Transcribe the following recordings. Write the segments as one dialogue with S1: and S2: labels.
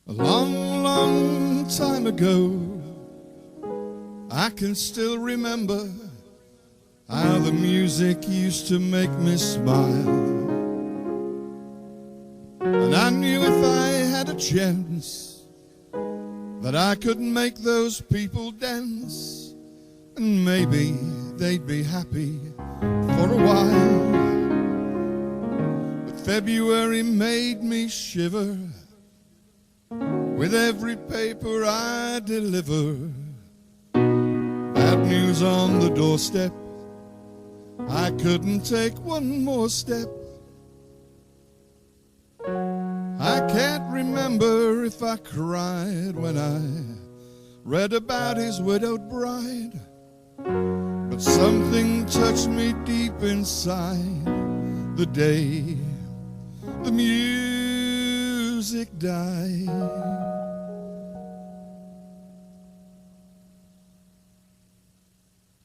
S1: A long, long time ago, I can still remember how the music used to make me smile. And I knew if I had a chance that I could make those people dance, and maybe they'd be happy for a while. But February made me shiver with every paper I deliver. Bad news on the doorstep, I couldn't take one more step. I can't remember if I cried when I read about his widowed bride, but something touched me deep inside the day the music died.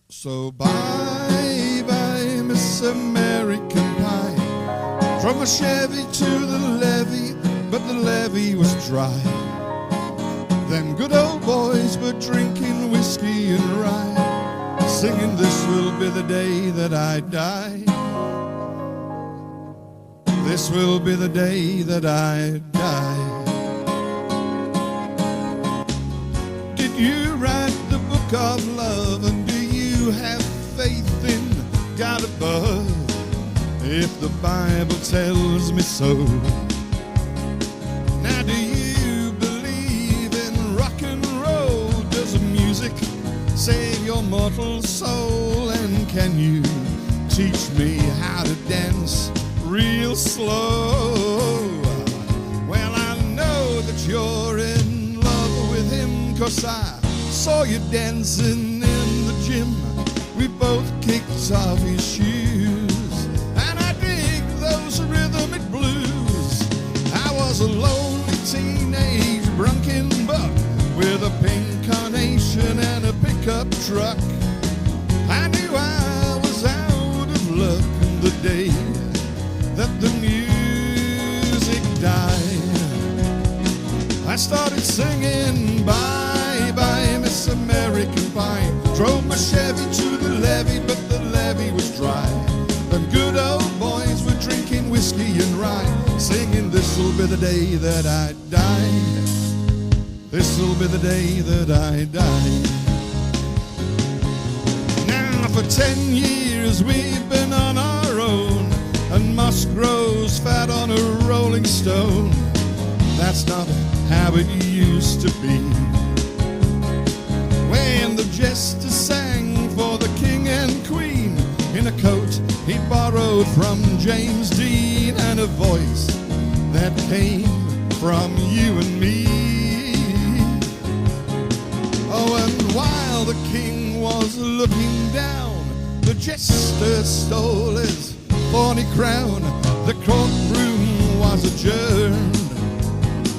S1: So bye bye Miss American Pie, from a Chevy to the levee, but the levee was dry. Them good old boys were drinking whiskey and rye, singing this will be the day that I die. This will be the day that I die. Did you write the book of love, and do you have faith in God above? If the Bible tells me so. Now do you believe in rock and roll? Does music save your mortal soul? And can you teach me how to dance real slow? Well, I know that you're in love with him, 'cause I saw you dancing in the gym. We both kicked off his shoes, and I dig those rhythmic blues. I was a lonely teenage brunkin' buck with a pink carnation and a pickup truck. I knew I was out of luck the day that the music died. I started singing bye bye Miss American Pie, drove my Chevy to the levee, but the levee was dry. Them good old boys were drinking whiskey and rye, singing this'll be the day that I die. This'll be the day that I die. Now for 10 years we've been on our own, and moss grows fat on a rolling stone. That's not how it used to be. When the jester sang for the king and queen in a coat he borrowed from James Dean, and a voice that came from you and me. Oh, and while the king was looking down, the jester stole his thorny crown. The courtroom was adjourned,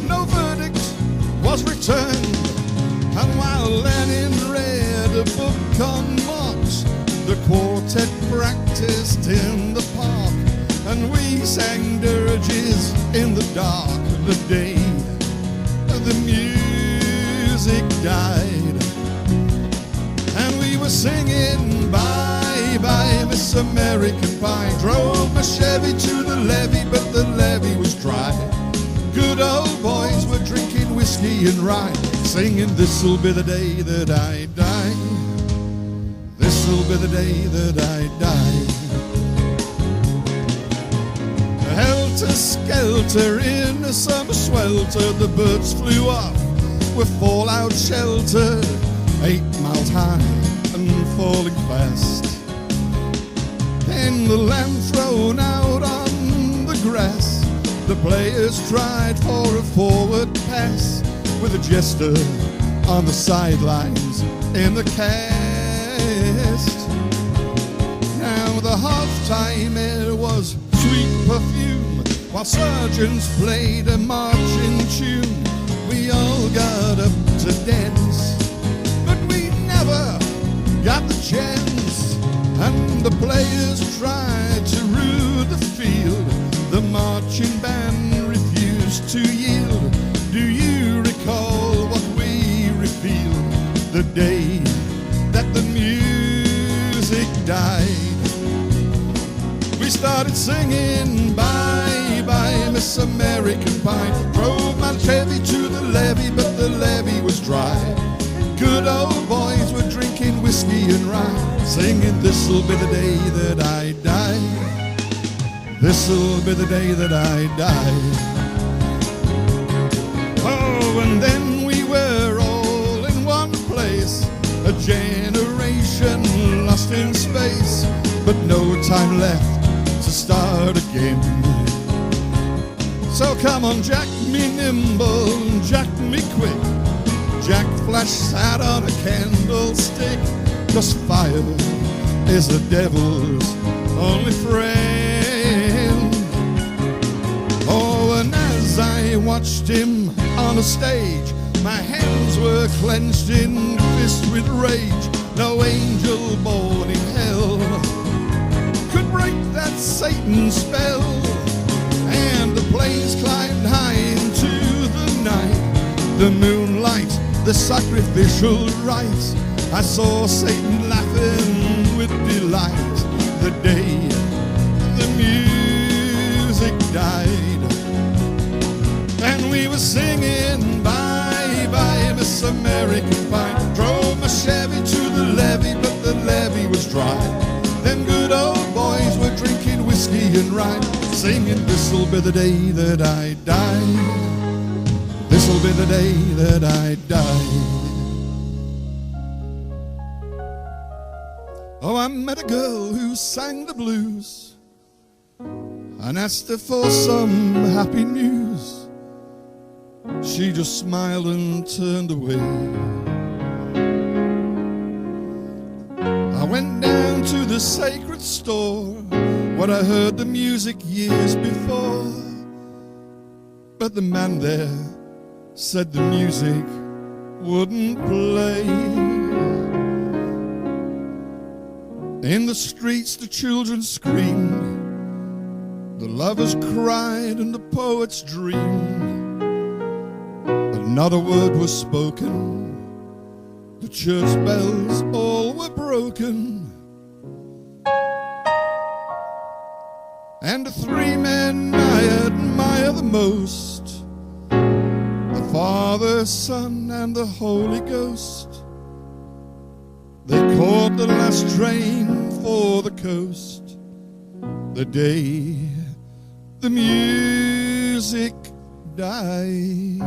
S1: no verdict was returned. And while Lenin read a book on Marx, the quartet practiced in the park, and we sang dirges in the dark the day the music died. And we were singing bye bye Miss American Pie, drove my Chevy to the levee, but the levee was dry. Good old boys were drinking whiskey and rye, singing this'll be the day that I die. This'll be the day that I die. Helter skelter in a summer swelter, the birds flew off with fallout shelter, 8 miles high and falling fast. In the land thrown out on the grass, the players tried for a forward pass, with a jester on the sidelines in the cast. Now the halftime air was sweet perfume, while sergeants played a marching tune. We all got up to dance, but we never got the chance. And the players tried to rule the field, the marching band refused to yield. Do you started singing, bye, bye, Miss American Pie. Drove my Chevy to the levee, but the levee was dry. Good old boys were drinking whiskey and rye, singing, this'll be the day that I die. This'll be the day that I die. Oh, and then we were all in one place, a generation lost in space, but no time left to start again. So come on, jack me nimble, jack me quick, Jack flash sat on a candlestick, 'cause fire is the devil's only friend. Oh, and as I watched him on a stage, my hands were clenched in fist with rage. No angel born in hell could break that Satan spell. And the planes climbed high into the night, the moonlight, the sacrificial rites. I saw Satan laughing with delight the day the music died. And we were singing, bye, bye, Miss American Pie. Drove my Chevy to the levee, but the levee was dry. Them good old boys were drinking whiskey and rye, singing, this'll be the day that I die. This'll be the day that I die. Oh, I met a girl who sang the blues and asked her for some happy news. She just smiled and turned away. I went down to the sacred store where I heard the music years before, but the man there said the music wouldn't play. In the streets the children screamed, the lovers cried and the poets dreamed, but not a word was spoken. The church bells all were broken, and the three men I admire the most, the Father, Son, and the Holy Ghost. They caught the last train for the coast the day the music died.